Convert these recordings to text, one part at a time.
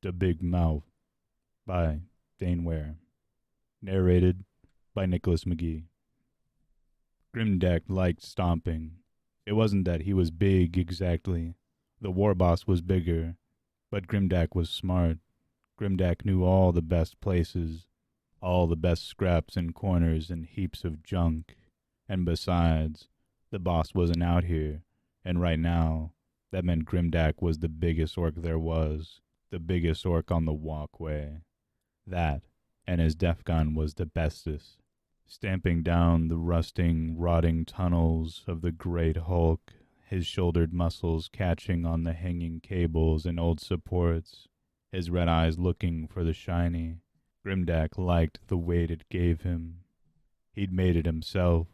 The Big Mouf by Daine Ware. Narrated by Nicholas McGee. Grimdak liked stomping. It wasn't that he was big exactly. The Warboss was bigger, but Grimdak was smart. Grimdak knew all the best places, all the best scraps and corners and heaps of junk. And besides, the boss wasn't out here, and right now, that meant Grimdak was the biggest orc there was, the biggest orc on the walkway. That, and his death gun was the bestest. Stamping down the rusting, rotting tunnels of the great hulk, his shouldered muscles catching on the hanging cables and old supports, his red eyes looking for the shiny. Grimdak liked the weight it gave him. He'd made it himself,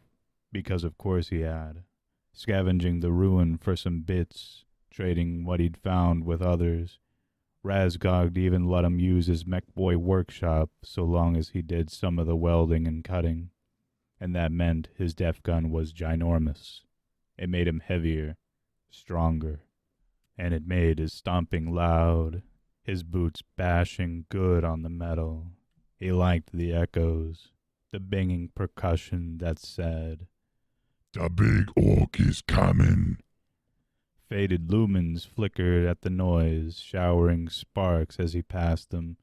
because of course he had, scavenging the ruin for some bits, trading what he'd found with others. Razgog'd even let him use his mech boy workshop so long as he did some of the welding and cutting. And that meant his def gun was ginormous. It made him heavier, stronger, and it made his stomping loud, his boots bashing good on the metal. He liked the echoes, the banging percussion that said, "The big orc is coming." Faded lumens flickered at the noise, showering sparks as he passed them.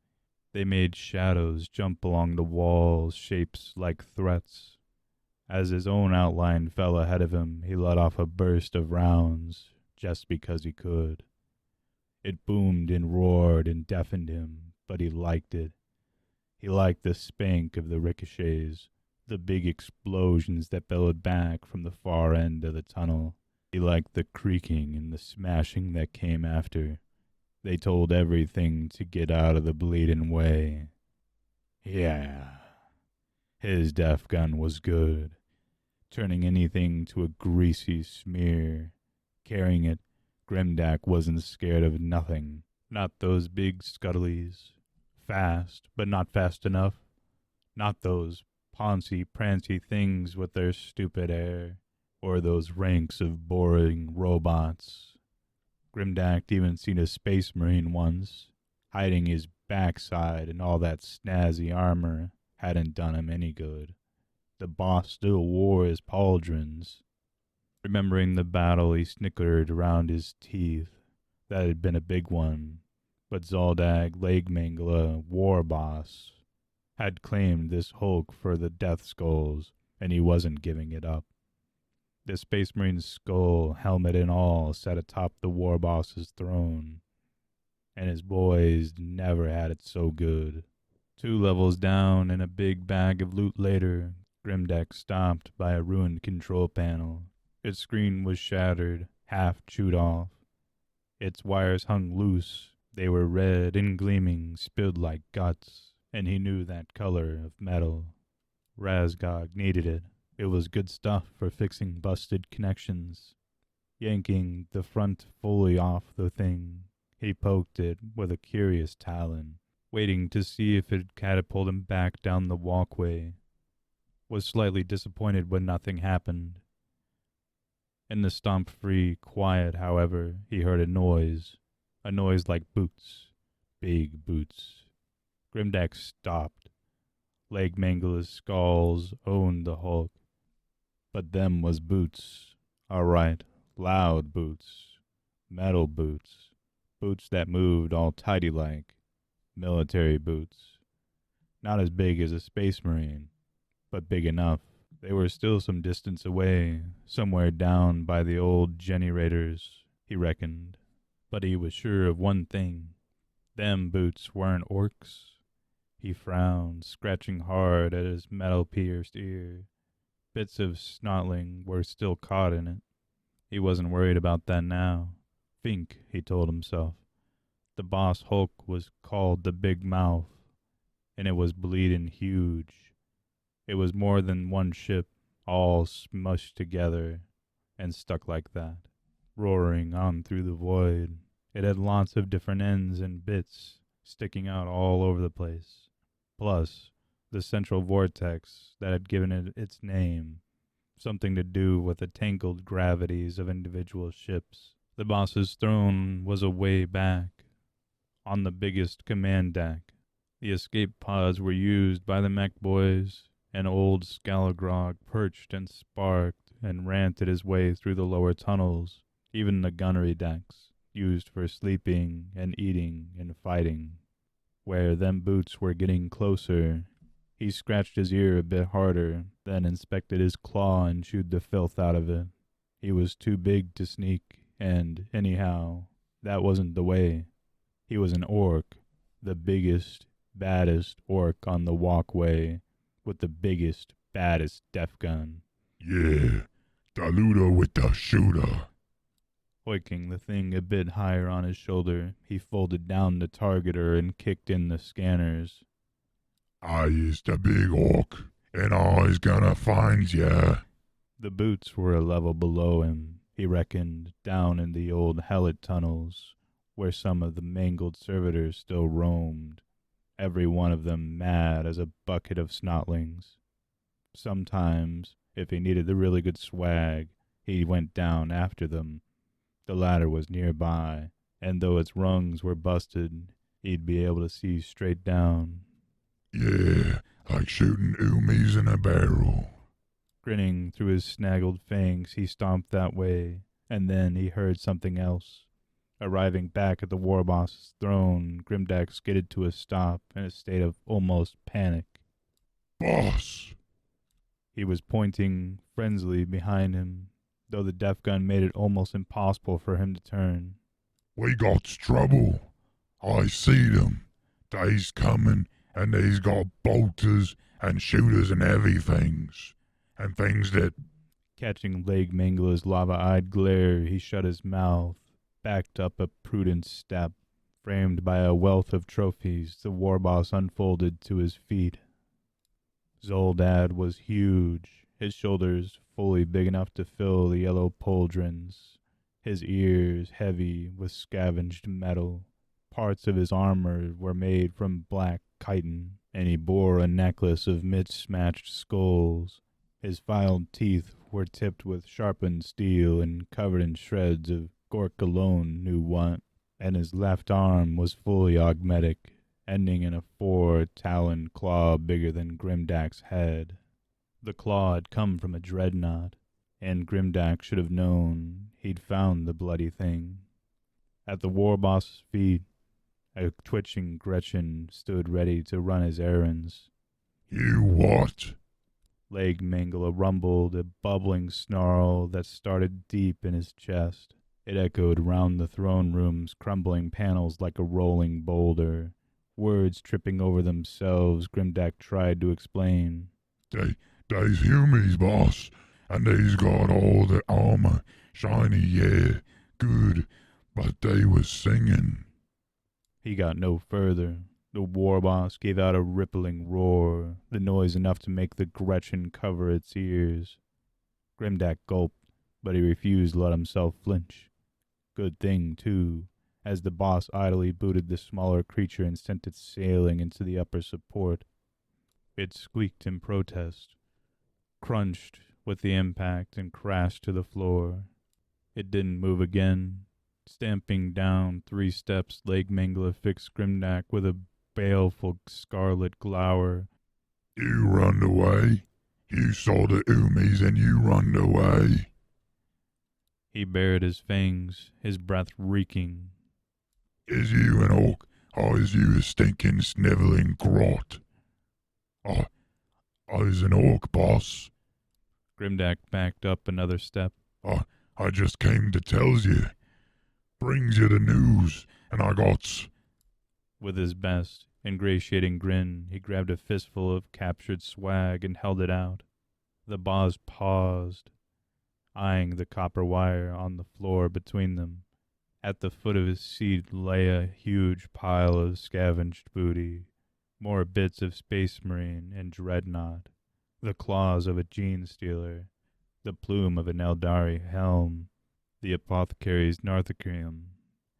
They made shadows jump along the walls, shapes like threats. As his own outline fell ahead of him, he let off a burst of rounds, just because he could. It boomed and roared and deafened him, but he liked it. He liked the spank of the ricochets, the big explosions that bellowed back from the far end of the tunnel. He liked the creaking and the smashing that came after. They told everything to get out of the bleeding way. Yeah. His def gun was good, turning anything to a greasy smear. Carrying it, Grimdak wasn't scared of nothing. Not those big scuttlys. Fast, but not fast enough. Not those poncy-prancy things with their stupid air, or those ranks of boring robots. Grimdak even seen a space marine once. Hiding his backside and all that snazzy armor hadn't done him any good. The boss still wore his pauldrons. Remembering the battle, he snickered around his teeth. That had been a big one. But Zaldag Legmangla, Warboss, had claimed this hulk for the Death Skulls, and he wasn't giving it up. The Space Marine's skull, helmet and all, sat atop the Warboss's throne, and his boys never had it so good. 2 levels down and a big bag of loot later, Grimdak stopped by a ruined control panel. Its screen was shattered, half chewed off. Its wires hung loose. They were red and gleaming, spilled like guts, and he knew that color of metal. Razgog needed it. It was good stuff for fixing busted connections. Yanking the front fully off the thing, he poked it with a curious talon, waiting to see if it'd catapult him back down the walkway. Was slightly disappointed when nothing happened. In the stomp-free quiet, however, he heard a noise like boots, big boots. Grimdak stopped. Legmangla's skulls owned the hulk. But them was boots, all right, loud boots, metal boots, boots that moved all tidy-like, military boots. Not as big as a space marine, but big enough. They were still some distance away, somewhere down by the old generators, he reckoned. But he was sure of one thing. Them boots weren't orcs. He frowned, scratching hard at his metal-pierced ear. Bits of snotling were still caught in it. He wasn't worried about that now. Think, he told himself. The boss hulk was called the Big Mouf, and it was bleeding huge. It was more than one ship, all smushed together and stuck like that, roaring on through the void. It had lots of different ends and bits sticking out all over the place. Plus, the central vortex that had given it its name, something to do with the tangled gravities of individual ships. The boss's throne was a way back, on the biggest command deck. The escape pods were used by the mech boys, and old Scalagrog perched and sparked and ranted his way through the lower tunnels, even the gunnery decks, used for sleeping and eating and fighting. Where them boots were getting closer, he scratched his ear a bit harder, then inspected his claw and chewed the filth out of it. He was too big to sneak, and, anyhow, that wasn't the way. He was an orc, the biggest, baddest orc on the walkway, with the biggest, baddest def gun. Yeah, the looter with the shooter. Hoiking the thing a bit higher on his shoulder, he folded down the targeter and kicked in the scanners. I is the big orc, and I's gonna find ya. The boots were a level below him, he reckoned, down in the old hellet tunnels, where some of the mangled servitors still roamed, every one of them mad as a bucket of snotlings. Sometimes, if he needed the really good swag, he went down after them. The ladder was nearby, and though its rungs were busted, he'd be able to see straight down. Yeah, like shooting oomies in a barrel. Grinning through his snaggled fangs, he stomped that way, and then he heard something else. Arriving back at the Warboss's throne, Grimdak skidded to a stop in a state of almost panic. Boss! He was pointing frenziedly behind him, though the def gun made it almost impossible for him to turn. We got trouble. I see them. They's coming, and they's got bolters and shooters and heavy things. And things that... Catching Leg Mangler's lava-eyed glare, he shut his mouth, backed up a prudent step. Framed by a wealth of trophies, the Warboss unfolded to his feet. Zoldad was huge, his shoulders fully big enough to fill the yellow pauldrons, his ears heavy with scavenged metal. Parts of his armor were made from black chitin, and he bore a necklace of mismatched skulls. His filed teeth were tipped with sharpened steel and covered in shreds of Gork alone knew what, and his left arm was fully augmetic, ending in a 4-taloned claw bigger than Grimdak's head. The claw had come from a dreadnought, and Grimdak should have known he'd found the bloody thing. At the Warboss's feet, a twitching Gretchen stood ready to run his errands. You what? Leg Mangala rumbled, a bubbling snarl that started deep in his chest. It echoed round the throne room's crumbling panels like a rolling boulder. Words tripping over themselves, Grimdak tried to explain. They's humies, boss, and they's got all the armor. Shiny, yeah, good, but they was singing. He got no further. The Warboss gave out a rippling roar, the noise enough to make the Gretchen cover its ears. Grimdak gulped, but he refused to let himself flinch. Good thing, too, as the boss idly booted the smaller creature and sent it sailing into the upper support. It squeaked in protest, crunched with the impact, and crashed to the floor. It didn't move again. Stamping down 3 steps, Leg Mangler fixed Grimdak with a baleful scarlet glower. You run away. You saw the oomies and you run away. He bared his fangs, his breath reeking. Is you an orc, or is you a stinking sniveling grot? I is an orc, boss. Grimdak backed up another step. I just came to tells you. Brings you the news, and I got... With his best, ingratiating grin, he grabbed a fistful of captured swag and held it out. The boss paused, eyeing the copper wire on the floor between them. At the foot of his seat lay a huge pile of scavenged booty, more bits of Space Marine and Dreadnought, the claws of a gene stealer, the plume of an Eldari helm, the apothecary's narthacreum.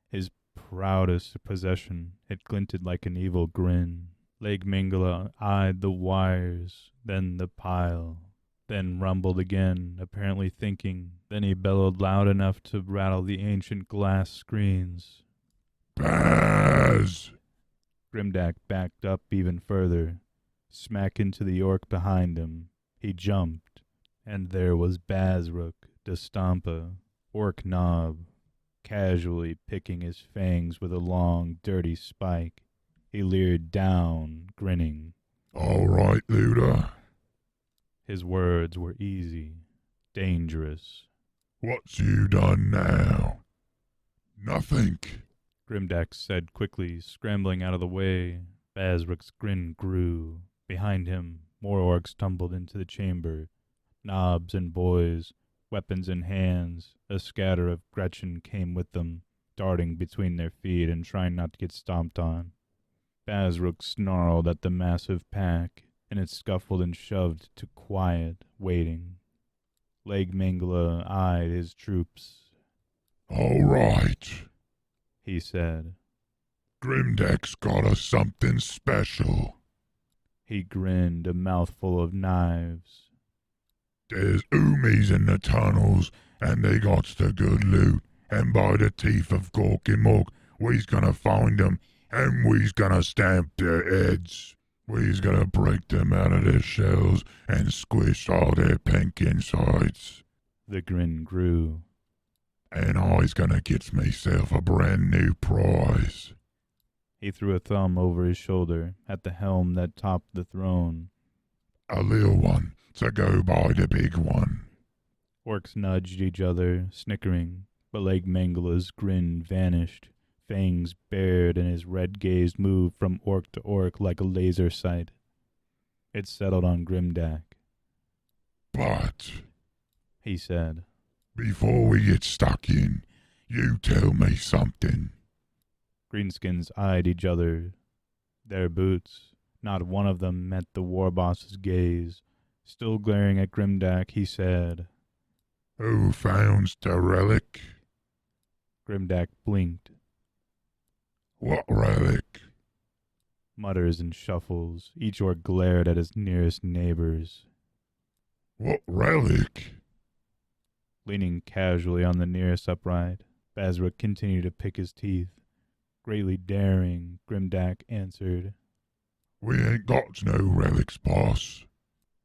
His proudest possession, it glinted like an evil grin. Leg Mangala eyed the wires, then the pile, then rumbled again, apparently thinking. Then he bellowed loud enough to rattle the ancient glass screens. Baz! Grimdak backed up even further, smack into the orc behind him. He jumped, and there was Bazrook de Stampa, orc knob, casually picking his fangs with a long, dirty spike. He leered down, grinning. All right, Luda. His words were easy, dangerous. What's you done now? Nothing. Grimdak said quickly, scrambling out of the way. Bazrook's grin grew. Behind him, more orcs tumbled into the chamber. Knobs and boys, weapons in hands. A scatter of Gretchen came with them, darting between their feet and trying not to get stomped on. Bazrook snarled at the massive pack, and it scuffled and shoved to quiet, waiting. Leg Mangala eyed his troops. All right, He said. Grimdak's got us something special. He grinned, a mouthful of knives. There's oomies in the tunnels, and they got the good loot. And by the teeth of Gorkimog, we's gonna find them, and we's gonna stamp their heads. We's gonna break them out of their shells and squish all their pink insides. The grin grew. And I's gonna get myself a brand new prize. He threw a thumb over his shoulder at the helm that topped the throne. A little one to go by the big one. Orcs nudged each other, snickering, but Leg Mangala's grin vanished. Fangs bared and his red gaze moved from orc to orc like a laser sight. It settled on Grimdak. But, He said. before we get stuck in, you tell me something. Greenskins eyed each other. Their boots, not one of them met the Warboss's gaze. Still glaring at Grimdak, he said, Who found the relic? Grimdak blinked. What relic? Mutters and shuffles. Each orc glared at his nearest neighbors. What relic? Leaning casually on the nearest upright, Bazrook continued to pick his teeth. Greatly daring, Grimdak answered. We ain't got no relics, boss.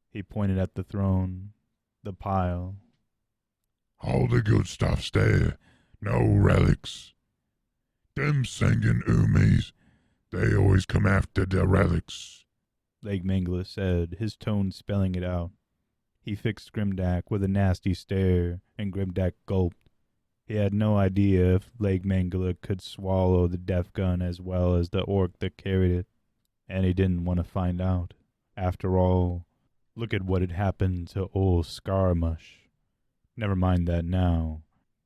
He pointed at the throne, the pile. All the good stuff's there. No relics. Them singing oomies, they always come after the relics. Leg Mangala said, his tone spelling it out. He fixed Grimdak with a nasty stare, and Grimdak gulped. He had no idea if Leg Mangala could swallow the death gun as well as the orc that carried it, and he didn't want to find out. After all, look at what had happened to old Scarmush. Never mind that now.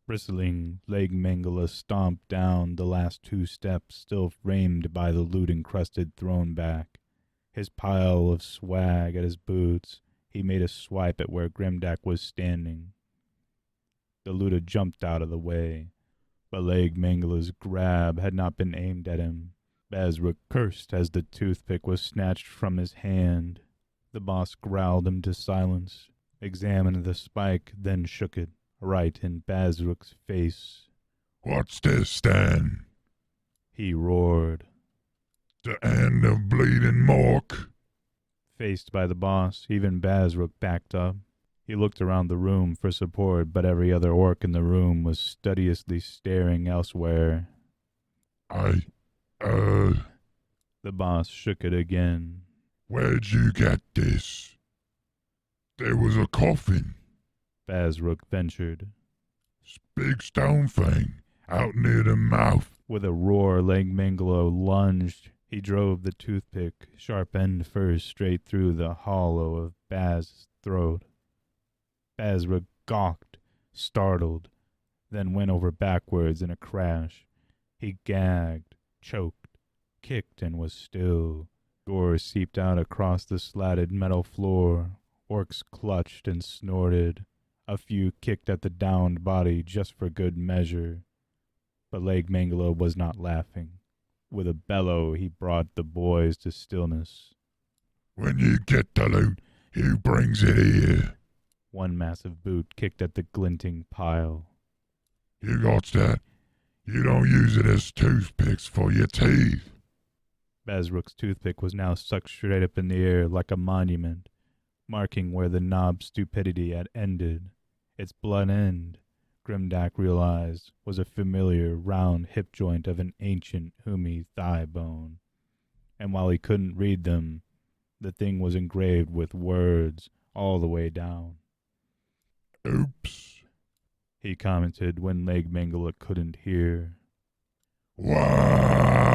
Bristling, Leg Mangala stomped down the last 2 steps, still framed by the loot-encrusted throne back. His pile of swag at his boots, he made a swipe at where Grimdak was standing. The looter jumped out of the way, but Leg Mangala's grab had not been aimed at him. Bazrook cursed as the toothpick was snatched from his hand. The boss growled him to silence, examined the spike, then shook it, right in Bazrook's face. What's this, Stan? He roared. The end of bleeding Mork? Faced by the boss, even Bazrook backed up. He looked around the room for support, but every other orc in the room was studiously staring elsewhere. The boss shook it again. Where'd you get this? There was a coffin. Bazrook ventured. Big stone thing, out near the mouth. With a roar, Leg Mangala lunged. He drove the toothpick, sharp end first, straight through the hollow of Baz's throat. Bazrook gawked, startled, then went over backwards in a crash. He gagged, choked, kicked, and was still. Gore seeped out across the slatted metal floor. Orcs clutched and snorted. A few kicked at the downed body just for good measure. But Leg Mangala was not laughing. With a bellow, he brought the boys to stillness. When you get the loot, who brings it here? One massive boot kicked at the glinting pile. You got that? You don't use it as toothpicks for your teeth. Bazrook's toothpick was now stuck straight up in the air like a monument, marking where the knob's stupidity had ended. Its blunt end, Grimdak realized, was a familiar round hip joint of an ancient Humi thigh bone. And while he couldn't read them, the thing was engraved with words all the way down. Oops, He commented when Leg Mangala couldn't hear.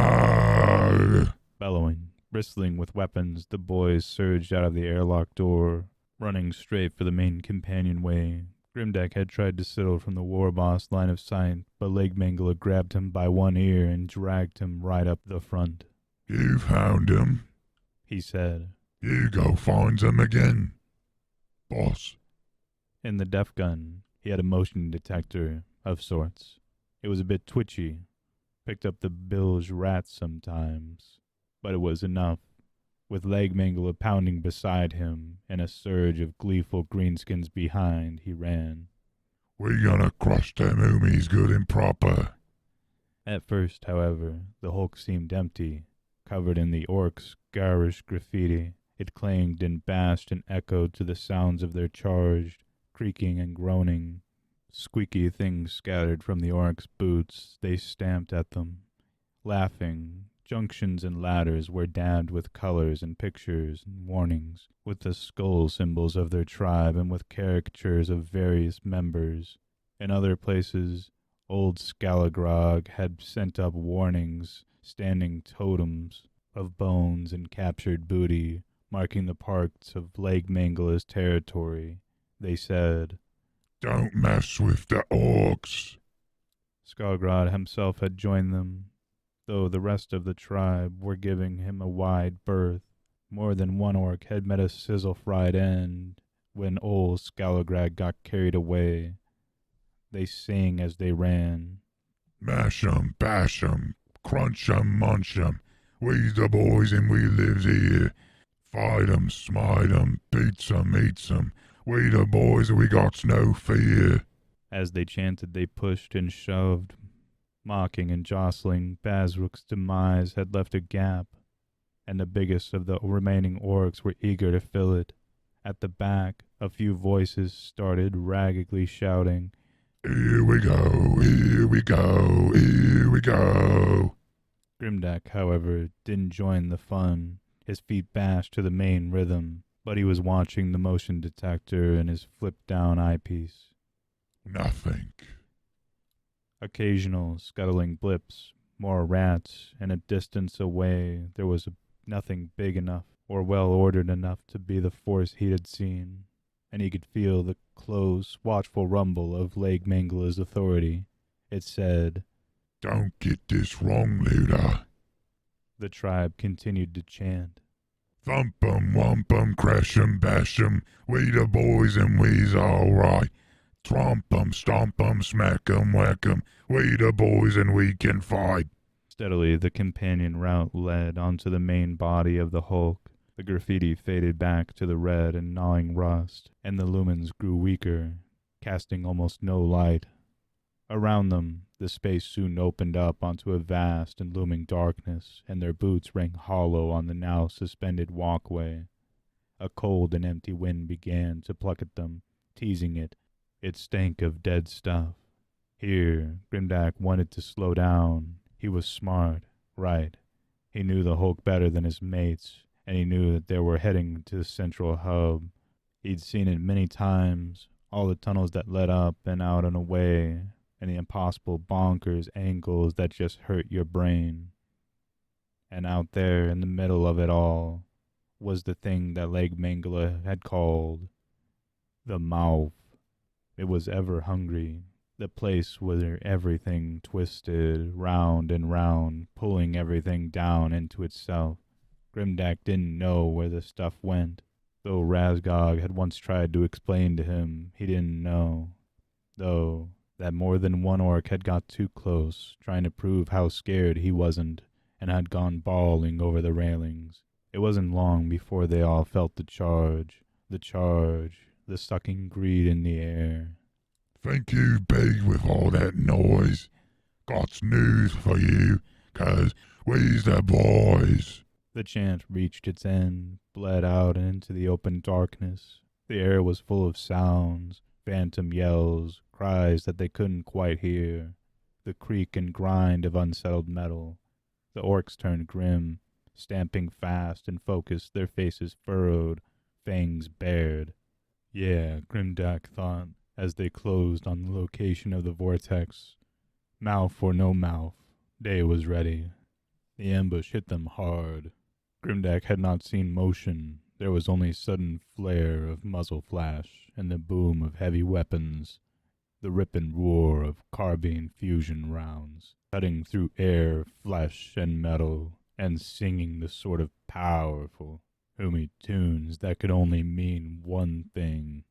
Wag! Bellowing, bristling with weapons, the boys surged out of the airlock door, running straight for the main companionway. Grimdak had tried to settle from the Warboss line of sight, but Leg Mangala grabbed him by one ear and dragged him right up the front. You found him, He said. You go find them again, boss. In the def gun, he had a motion detector of sorts. It was a bit twitchy, picked up the bilge rats sometimes, but it was enough. With Leg Mangala pounding beside him and a surge of gleeful greenskins behind, he ran. We gonna crush them Umis good and proper. At first, however, the hulk seemed empty, covered in the orcs' garish graffiti. It clanged and bashed and echoed to the sounds of their charged, creaking and groaning. Squeaky things scattered from the orcs' boots. They stamped at them, laughing. Junctions and ladders were dabbed with colors and pictures and warnings, with the skull symbols of their tribe and with caricatures of various members. In other places, old Scalagrog had sent up warnings, standing totems of bones and captured booty, marking the parts of Leg Mangala's territory. They said, Don't mess with the orcs. Skalgrad himself had joined them, though the rest of the tribe were giving him a wide berth. More than one orc had met a sizzle-fried end when old Scalagrad got carried away. They sang as they ran. Mash 'em, bash 'em, crunch 'em, munch 'em. We the boys and we lives here. Fight 'em, smite 'em, beats 'em, eats 'em. We the boys and we got no fear. As they chanted, they pushed and shoved, mocking and jostling. Bazrook's demise had left a gap, and the biggest of the remaining orcs were eager to fill it. At the back, a few voices started raggedly shouting, Here we go, here we go, here we go. Grimdak, however, didn't join the fun. His feet bashed to the main rhythm, but he was watching the motion detector in his flipped-down eyepiece. Nothing. Occasional scuttling blips, more rats, and a distance away there was nothing big enough or well-ordered enough to be the force he had seen, and he could feel the close, watchful rumble of Leg Mangala's authority. It said, Don't get this wrong, Luda. The tribe continued to chant. Thump 'em, wump 'em, crash 'em, bash 'em. We the boys and we's alright. Tromp 'em, stomp 'em, smack 'em, whack 'em. We the boys and we can fight. Steadily the companion route led onto the main body of the hulk. The graffiti faded back to the red and gnawing rust, and the lumens grew weaker, casting almost no light. Around them, the space soon opened up onto a vast and looming darkness, and their boots rang hollow on the now suspended walkway. A cold and empty wind began to pluck at them, teasing it. It stank of dead stuff. Here, Grimdak wanted to slow down. He was smart, right. He knew the hulk better than his mates, and he knew that they were heading to the central hub. He'd seen it many times, all the tunnels that led up and out and away, and the impossible bonkers angles that just hurt your brain. And out there in the middle of it all was the thing that Leg Mangala had called the mouth. It was ever hungry, the place where everything twisted round and round, pulling everything down into itself. Grimdak didn't know where the stuff went, though Razgog had once tried to explain to him he didn't know, though that more than one orc had got too close, trying to prove how scared he wasn't, and had gone bawling over the railings. It wasn't long before they all felt the charge, the sucking greed in the air. Think you big with all that noise? got news for you, 'cause we's the boys. The chant reached its end, bled out into the open darkness. The air was full of sounds, phantom yells, cries that they couldn't quite hear, the creak and grind of unsettled metal. The orcs turned grim, stamping fast and focused, their faces furrowed, fangs bared. Yeah, Grimdak thought, as they closed on the location of the vortex. Mouth or no mouth, day was ready. The ambush hit them hard. Grimdak had not seen motion. There was only sudden flare of muzzle flash and the boom of heavy weapons, the rip and roar of carbine fusion rounds, cutting through air, flesh, and metal, and singing the sort of powerful, hoomy tunes that could only mean one thing.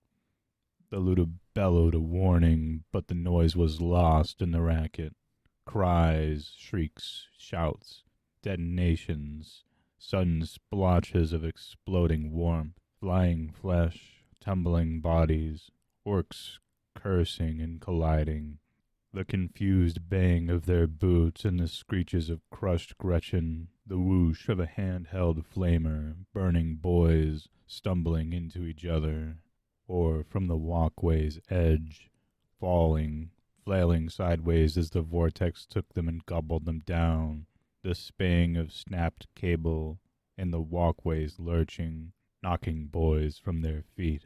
The Luda bellowed a warning, but the noise was lost in the racket. Cries, shrieks, shouts, detonations, sudden splotches of exploding warmth, flying flesh, tumbling bodies, orcs cursing and colliding. The confused bang of their boots and the screeches of crushed Gretchen, the whoosh of a handheld flamer, burning boys stumbling into each other, or from the walkway's edge, falling, flailing sideways as the vortex took them and gobbled them down, the spang of snapped cable and the walkways lurching, knocking boys from their feet.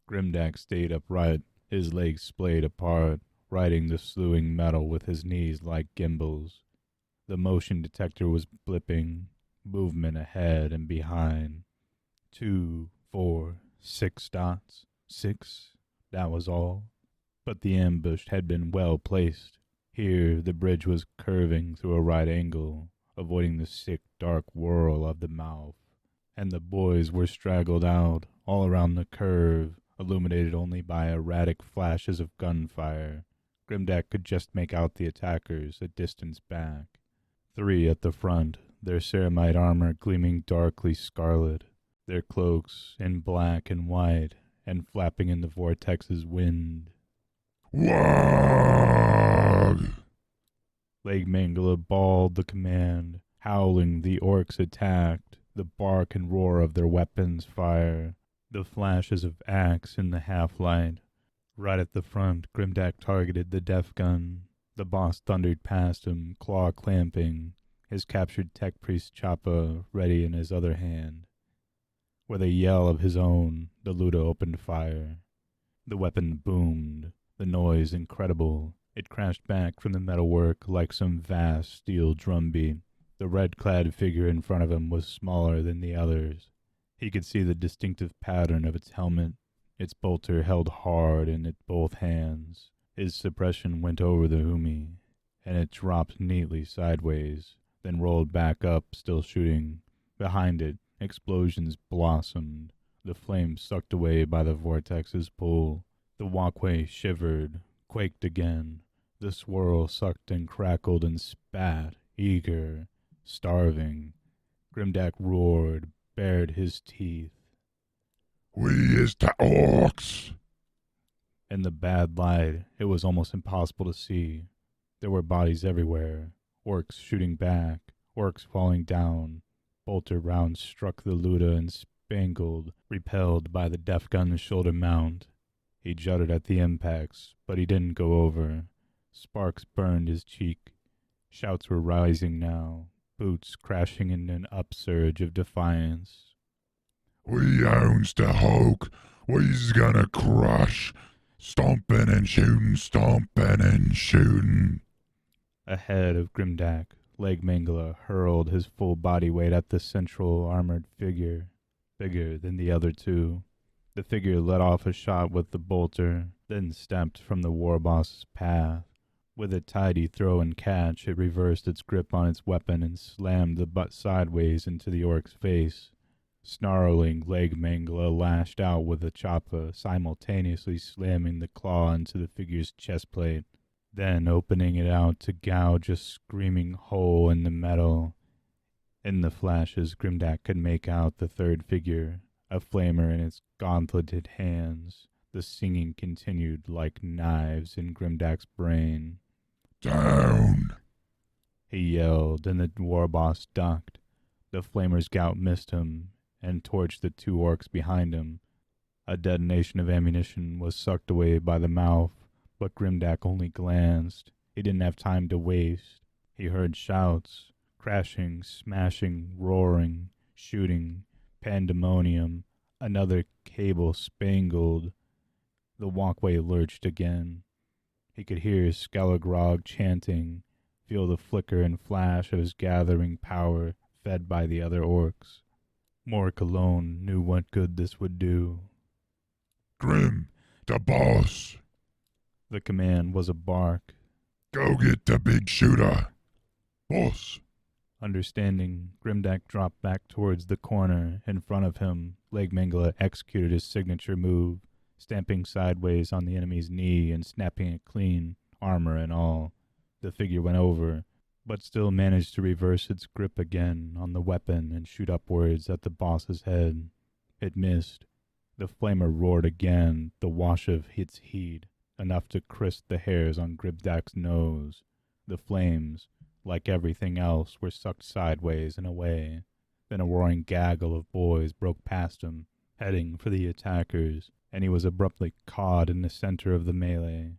Grimdak stayed upright, his legs splayed apart, riding the slewing metal with his knees like gimbals. The motion detector was blipping, movement ahead and behind. 2, 4, 6 dots. 6, that was all. But the ambush had been well placed. Here the bridge was curving through a right angle, avoiding the sick dark whirl of the mouth, and the boys were straggled out all around the curve, illuminated only by erratic flashes of gunfire. Grimdak could just make out the attackers a distance back. 3 at the front, their ceramite armor gleaming darkly scarlet, their cloaks in black and white, and flapping in the vortex's wind. Wag! Legmangala bawled the command. Howling, the orcs attacked, the bark and roar of their weapons fire, the flashes of axe in the half-light. Right at the front, Grimdak targeted the death gun. The boss thundered past him, claw clamping, his captured tech priest Choppa ready in his other hand. With a yell of his own, the Luda opened fire. The weapon boomed, the noise incredible. It crashed back from the metalwork like some vast steel drumbeat. The red-clad figure in front of him was smaller than the others. He could see the distinctive pattern of its helmet, its bolter held hard in both hands. His suppression went over the Humi, and it dropped neatly sideways, then rolled back up, still shooting. Behind it, explosions blossomed, the flames sucked away by the vortex's pull. The walkway shivered, quaked again. The swirl sucked and crackled and spat, eager, starving. Grimdak roared, bared his teeth. We is the orcs! In the bad light, it was almost impossible to see. There were bodies everywhere, orcs shooting back, orcs falling down. Bolter rounds struck the Luda and spangled, repelled by the death gun's shoulder mount. He juddered at the impacts, but he didn't go over. Sparks burned his cheek. Shouts were rising now, boots crashing in an upsurge of defiance. We owns the Hulk. We's gonna crush. Stomping and shooting, stomping and shooting. Ahead of Grimdak, Legmangala hurled his full body weight at the central armored figure, bigger than the other two. The figure let off a shot with the bolter, then stepped from the Warboss's path. With a tidy throw and catch, it reversed its grip on its weapon and slammed the butt sideways into the orc's face. Snarling, Legmangala lashed out with a choppa, simultaneously slamming the claw into the figure's chestplate, then opening it out to gouge a screaming hole in the metal. In the flashes, Grimdak could make out the third figure, a flamer in its gauntleted hands. The singing continued like knives in Grimdak's brain. Down! he yelled, and the Warboss ducked. The flamer's gout missed him and torched the two orcs behind him. A detonation of ammunition was sucked away by the mouth, but Grimdak only glanced. He didn't have time to waste. He heard shouts, crashing, smashing, roaring, shooting, pandemonium, another cable spangled. The walkway lurched again. He could hear Skalagrog chanting, feel the flicker and flash of his gathering power fed by the other orcs. Mork alone knew what good this would do. Grim, the boss! The command was a bark. Go get the big shooter! Boss! Understanding, Grimdak dropped back towards the corner. In front of him, Legmangala executed his signature move, stamping sideways on the enemy's knee and snapping it clean, armor and all. The figure went over, but still managed to reverse its grip again on the weapon and shoot upwards at the boss's head. It missed. The flamer roared again, the wash of its heat, enough to crisp the hairs on Grimdak's nose. The flames, like everything else, were sucked sideways and away. Then a roaring gaggle of boys broke past him, heading for the attackers, and he was abruptly caught in the center of the melee.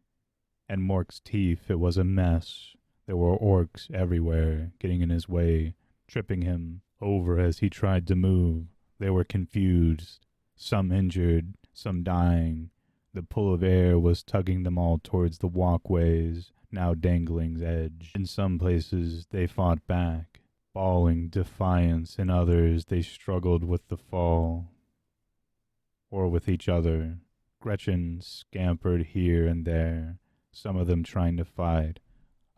And Mork's teeth, it was a mess. There were orcs everywhere, getting in his way, tripping him over as he tried to move. They were confused, some injured, some dying. The pull of air was tugging them all towards the walkways, now dangling's edge. In some places they fought back, bawling defiance. In others they struggled with the fall, or with each other. Gretchen scampered here and there, some of them trying to fight,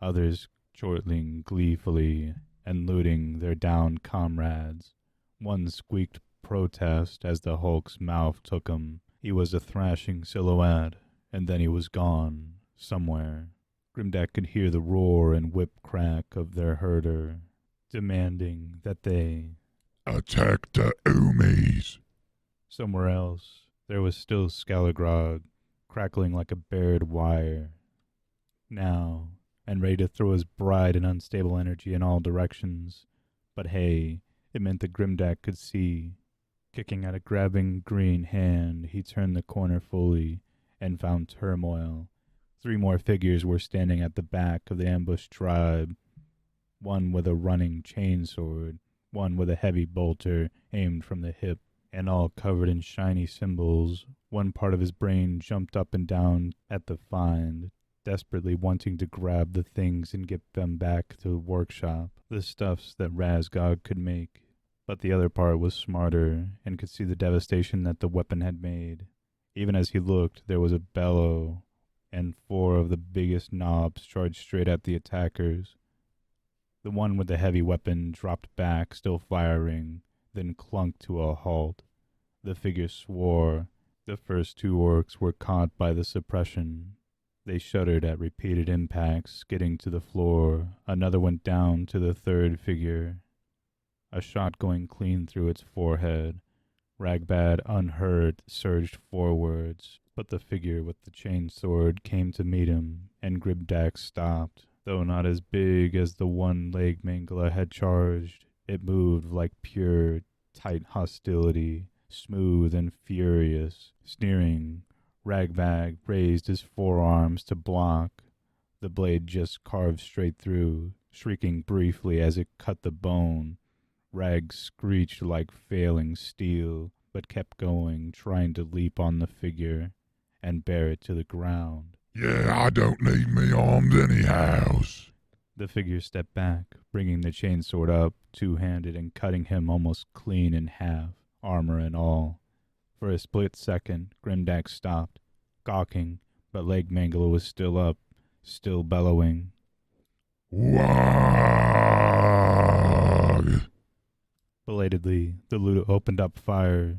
others chortling gleefully and looting their downed comrades. One squeaked protest as the Hulk's mouth took him. He was a thrashing silhouette, and then he was gone, somewhere. Grimdak could hear the roar and whip crack of their herder, demanding that they attack the Umies! Somewhere else, there was still Skalagrog, crackling like a bared wire. Now, and ready to throw his bright and unstable energy in all directions. But hey, it meant that Grimdak could see. Kicking at a grabbing green hand, he turned the corner fully and found turmoil. 3 more figures were standing at the back of the ambushed tribe, one with a running chainsword, one with a heavy bolter aimed from the hip, and all covered in shiny symbols. One part of his brain jumped up and down at the find, desperately wanting to grab the things and get them back to the workshop, the stuffs that Razgog could make. But the other part was smarter and could see the devastation that the weapon had made. Even as he looked, there was a bellow, and 4 of the biggest knobs charged straight at the attackers. The one with the heavy weapon dropped back, still firing, then clunked to a halt. The figure swore. The first 2 orcs were caught by the suppression. They shuddered at repeated impacts, skidding to the floor. Another went down to the 3rd figure, a shot going clean through its forehead. Ragbad, unhurt, surged forwards, but the figure with the chainsword came to meet him, and Grimdak stopped. Though not as big as the one Legmangala had charged, it moved like pure, tight hostility, smooth and furious. Sneering, Ragbag raised his forearms to block. The blade just carved straight through, shrieking briefly as it cut the bone. Rag screeched like failing steel, but kept going, trying to leap on the figure and bear it to the ground. Yeah, I don't need me armed anyhow. The figure stepped back, bringing the chainsword up, 2-handed, and cutting him almost clean in half, armor and all. For a split second, Grimdak stopped, gawking, but Legmangala was still up, still bellowing. Wag! Belatedly, the Ludo opened up fire,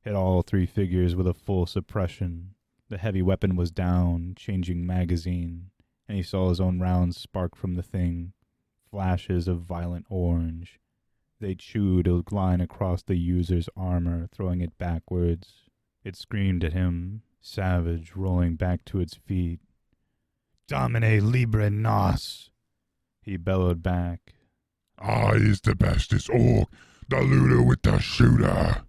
hit all 3 figures with a full suppression. The heavy weapon was down, changing magazine, and he saw his own rounds spark from the thing, flashes of violent orange. They chewed a line across the user's armor, throwing it backwards. It screamed at him, savage, rolling back to its feet. Domine libre nos, he bellowed back. I is the bestest orc, the looter with the shooter.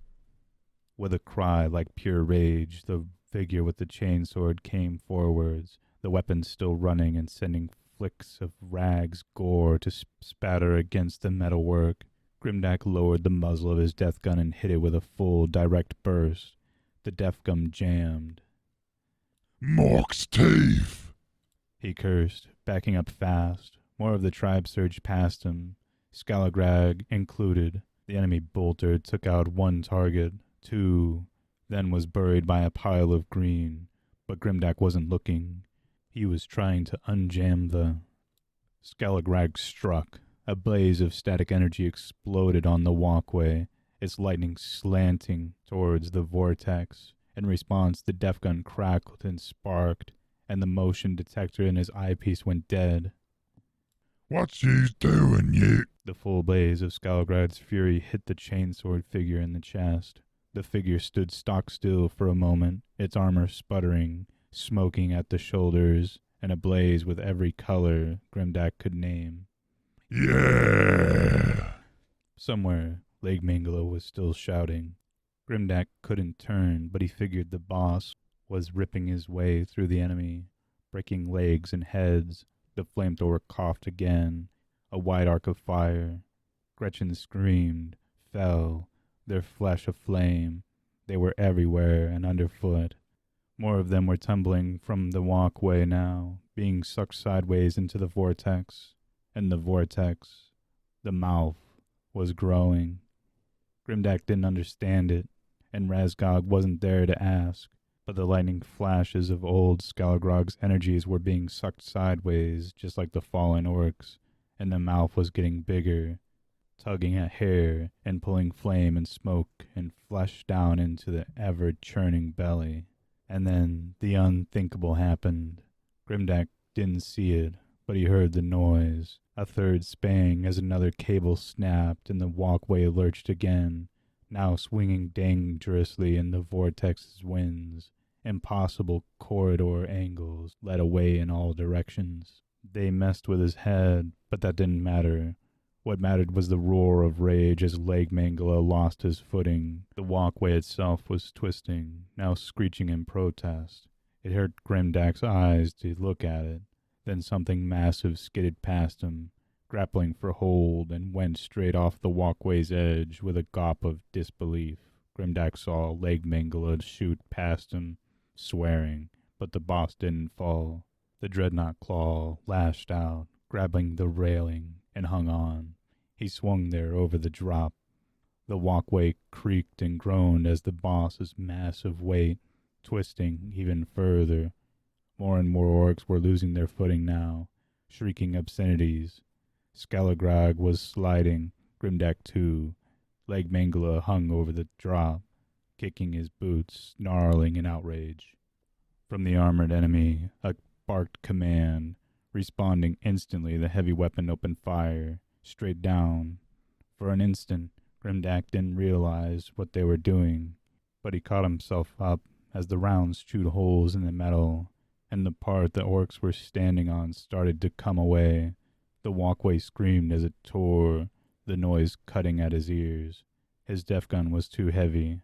With a cry like pure rage, the figure with the chainsword came forwards, the weapon still running and sending flicks of rags gore to spatter against the metalwork. Grimdak lowered the muzzle of his death gun and hit it with a full, direct burst. The death gun jammed. Mork's teeth! He cursed, backing up fast. More of the tribe surged past him, Scalagrag included. The enemy bolter took out one target, two, then was buried by a pile of green. But Grimdak wasn't looking. He was trying to unjam the... Scalagrag struck. A blaze of static energy exploded on the walkway, its lightning slanting towards the vortex. In response, the death gun crackled and sparked, and the motion detector in his eyepiece went dead. What you doing, you? The full blaze of Scalagrad's fury hit the chainsword figure in the chest. The figure stood stock still for a moment, its armor sputtering, smoking at the shoulders, and ablaze with every color Grimdak could name. Yeah! Somewhere, Legmangala was still shouting. Grimdak couldn't turn, but he figured the boss was ripping his way through the enemy, breaking legs and heads. The flamethrower coughed again, a wide arc of fire. Gretchen screamed, fell, their flesh aflame. They were everywhere and underfoot. More of them were tumbling from the walkway now, being sucked sideways into the vortex. And the vortex, the mouth, was growing. Grimdak didn't understand it, and Razgog wasn't there to ask. But the lightning flashes of old Scalagrog's energies were being sucked sideways, just like the fallen orcs, and the mouth was getting bigger, tugging at hair and pulling flame and smoke and flesh down into the ever-churning belly. And then the unthinkable happened. Grimdak didn't see it, but he heard the noise. A third spang as another cable snapped and the walkway lurched again, now swinging dangerously in the vortex's winds. Impossible corridor angles led away in all directions. They messed with his head, but that didn't matter. What mattered was the roar of rage as Legmangala lost his footing. The walkway itself was twisting, now screeching in protest. It hurt Grimdak's eyes to look at it. Then something massive skidded past him, grappling for hold, and went straight off the walkway's edge with a gawp of disbelief. Grimdak saw Legmangala shoot past him, swearing, but the boss didn't fall. The dreadnought claw lashed out, grabbing the railing, and hung on. He swung there over the drop. The walkway creaked and groaned as the boss's massive weight, twisting even further. More and more orcs were losing their footing now, shrieking obscenities. Scalagrag was sliding, Grimdak too. Legmangala hung over the drop, kicking his boots, snarling in outrage. From the armored enemy, a barked command. Responding instantly, the heavy weapon opened fire, straight down. For an instant, Grimdak didn't realize what they were doing, but he caught himself up as the rounds chewed holes in the metal, and the part the orcs were standing on started to come away. The walkway screamed as it tore, the noise cutting at his ears. His death gun was too heavy.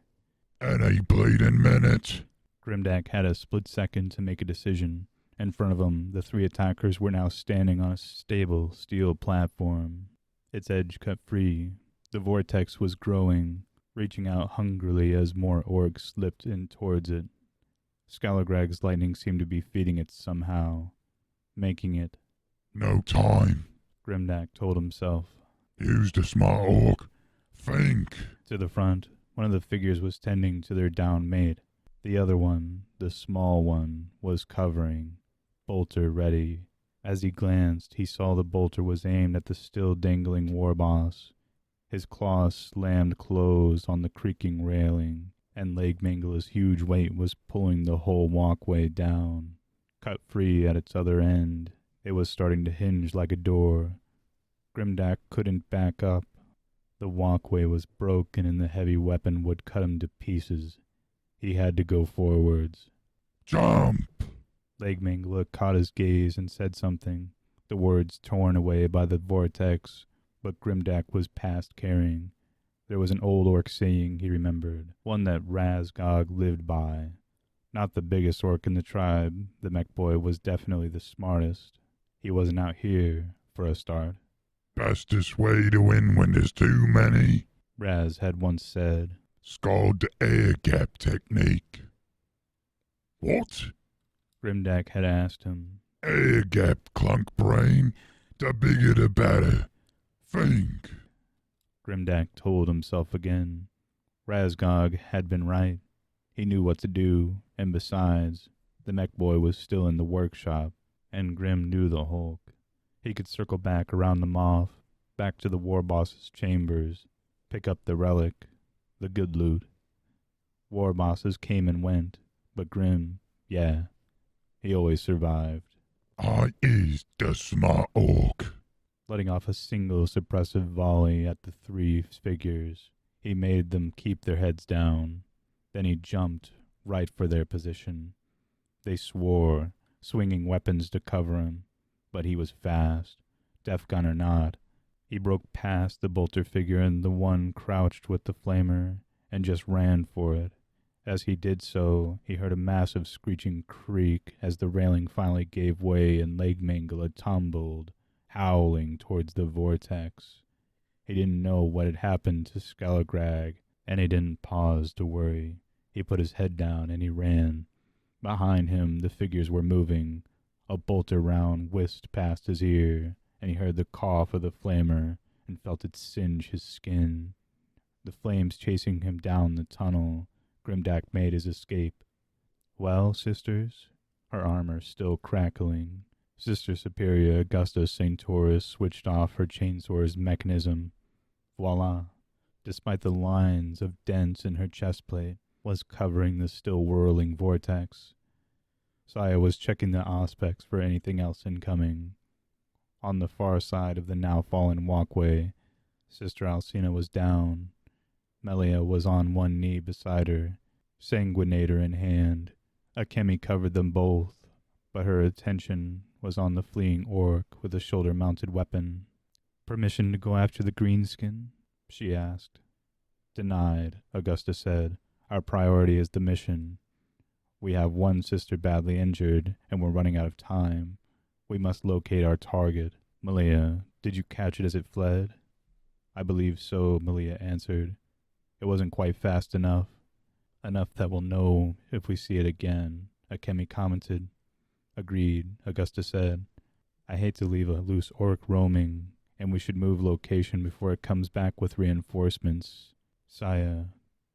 Any bleeding minute. Grimdak had a split second to make a decision. In front of him, the three attackers were now standing on a stable steel platform, its edge cut free. The vortex was growing, reaching out hungrily as more orcs slipped in towards it. Scalagrag's lightning seemed to be feeding it somehow, making it. No time, Grimdak told himself. Use the smart orc. Think. To the front, one of the figures was tending to their downed mate. The other one, the small one, was covering, bolter ready. As he glanced, he saw the bolter was aimed at the still dangling Warboss. His claws slammed closed on the creaking railing, and Legmangala's huge weight was pulling the whole walkway down. Cut free at its other end, it was starting to hinge like a door. Grimdak couldn't back up. The walkway was broken and the heavy weapon would cut him to pieces. He had to go forwards. Jump! Legmangla caught his gaze and said something, the words torn away by the vortex, but Grimdak was past caring. There was an old orc saying he remembered, one that Razgog lived by. Not the biggest orc in the tribe, the mech boy was definitely the smartest. He wasn't out here, for a start. Fastest way to win when there's too many. Raz had once said. It's called the air gap technique. What? Grimdak had asked him. Air gap, clunk brain. The bigger the better. Think. Grimdak told himself again. Razgog had been right. He knew what to do, and besides, the mech boy was still in the workshop, and Grim knew the Hulk. He could circle back around the Mouf, back to the Warboss's chambers, pick up the relic, the good loot. Warbosses came and went, but Grim, yeah, he always survived. I is the smart orc. Letting off a single suppressive volley at the three figures, he made them keep their heads down. Then he jumped right for their position. They swore, swinging weapons to cover him, but he was fast, deaf gun or not. He broke past the bolter figure and the one crouched with the flamer, and just ran for it. As he did so, he heard a massive screeching creak as the railing finally gave way and Legmangla tumbled, howling towards the vortex. He didn't know what had happened to Skalagrag, and he didn't pause to worry. He put his head down and he ran. Behind him the figures were moving. A bolter round whisked past his ear, and he heard the cough of the flamer and felt it singe his skin. The flames chasing him down the tunnel, Grimdak made his escape. Well, sisters? Her armor still crackling. Sister Superior Augusta Saintoris switched off her chainsaw's mechanism. Voila! Despite the lines of dents in her chest plate, was covering the still whirling vortex. Saya was checking the aspects for anything else incoming. On the far side of the now fallen walkway, Sister Alcina was down. Melia was on one knee beside her, sanguinator in hand. A chemi covered them both, but her attention was on the fleeing orc with a shoulder-mounted weapon. "Permission to go after the greenskin?" she asked. "Denied," Augusta said. "Our priority is the mission. We have one sister badly injured, and we're running out of time. We must locate our target." "Melia, did you catch it as it fled?" "I believe so," Melia answered. "It wasn't quite fast enough. Enough that we'll know if we see it again," Akemi commented. "Agreed," Augusta said. "I hate to leave a loose orc roaming, and we should move location before it comes back with reinforcements. Saya,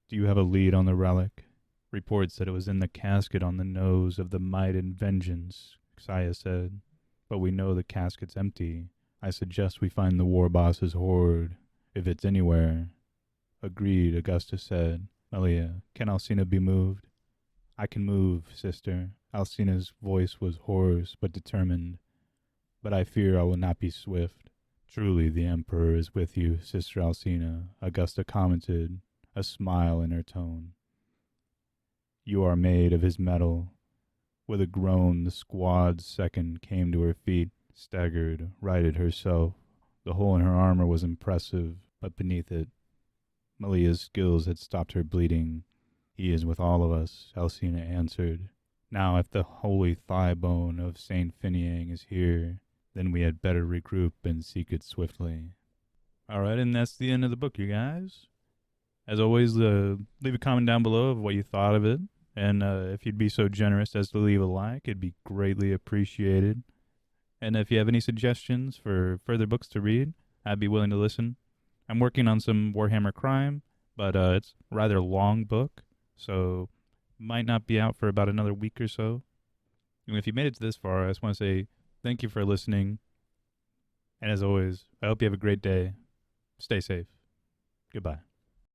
do you have a lead on the relic?" "Reports said it was in the casket on the nose of the Might and Vengeance," Saya said. "But we know the casket's empty. I suggest we find the Warboss's hoard, if it's anywhere." "Agreed," Augusta said. "Melia, can Alcina be moved?" "I can move, sister." Alcina's voice was hoarse but determined. "But I fear I will not be swift." "Truly the Emperor is with you, Sister Alcina," Augusta commented, a smile in her tone. "You are made of his metal." With a groan, the squad's second came to her feet, staggered, righted herself. The hole in her armor was impressive, but beneath it, Melia's skills had stopped her bleeding. "He is with all of us," Alcina answered. "Now if the holy thigh bone of Saint Finian is here, then we had better regroup and seek it swiftly." Alright, and that's the end of the book, you guys. As always, leave a comment down below of what you thought of it. And if you'd be so generous as to leave a like, it'd be greatly appreciated. And if you have any suggestions for further books to read, I'd be willing to listen. I'm working on some Warhammer Crime, but it's a rather long book, so might not be out for about another week or so. And if you made it to this far, I just want to say thank you for listening. And as always, I hope you have a great day. Stay safe. Goodbye.